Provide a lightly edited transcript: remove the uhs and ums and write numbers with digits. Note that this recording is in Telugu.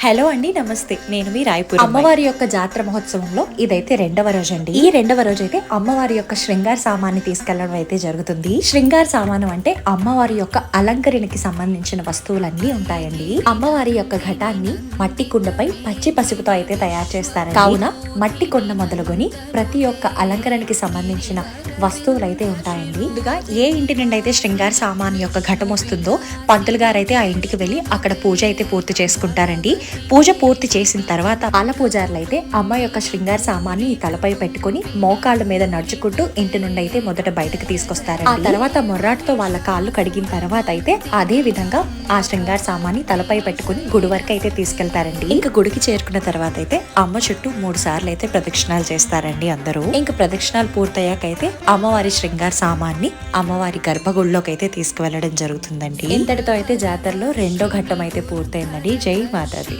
హలో అండి, నమస్తే. నేను మీ రాయపూర్ అమ్మవారి యొక్క జాతర మహోత్సవంలో ఇదైతే రెండవ రోజు అండి. ఈ రెండవ రోజు అయితే అమ్మవారి యొక్క శృంగార సామాన్ని తీసుకెళ్లడం అయితే జరుగుతుంది. శృంగార సామాను అంటే అమ్మవారి యొక్క అలంకరణకి సంబంధించిన వస్తువులన్నీ ఉంటాయండి. అమ్మవారి యొక్క ఘటాన్ని మట్టి కుండపై పచ్చి పసుపుతో అయితే తయారు చేస్తారు. కావున మట్టి కొండ మొదలుకొని ప్రతి ఒక్క అలంకరణకి సంబంధించిన వస్తువులు అయితే ఉంటాయండి. ముందుగా ఏ ఇంటి నుండి అయితే శృంగార సామాన్ యొక్క ఘటం వస్తుందో పంతులు గారు అయితే ఆ ఇంటికి వెళ్లి అక్కడ పూజ అయితే పూర్తి చేసుకుంటారండి. పూజ పూర్తి చేసిన తర్వాత పాల పూజారులు అయితే అమ్మ యొక్క శృంగార సామాన్ని ఈ తలపై పెట్టుకుని మోకాళ్ళ మీద నడుచుకుంటూ ఇంటి నుండి అయితే మొదట బయటకు తీసుకొస్తారు. ఆ తర్వాత మొర్రాటుతో వాళ్ళ కాళ్ళు కడిగిన తర్వాత అయితే అదే విధంగా ఆ శృంగార సామాన్ని తలపై పెట్టుకుని గుడి వరకు అయితే తీసుకెళ్తారండి. ఇంకా గుడికి చేరుకున్న తర్వాత అయితే అమ్మ చుట్టూ 3 సార్లు అయితే ప్రదక్షిణాలు చేస్తారండి అందరూ. ఇంకా ప్రదక్షిణాలు పూర్తయ్యాకైతే అమ్మవారి శృంగార సామాన్ని అమ్మవారి గర్భగుడిలోకి అయితే తీసుకువెళ్లడం జరుగుతుందండి. ఇంతటితో అయితే జాతరలో రెండో ఘట్టం అయితే పూర్తయిందండి. జై మాతాది.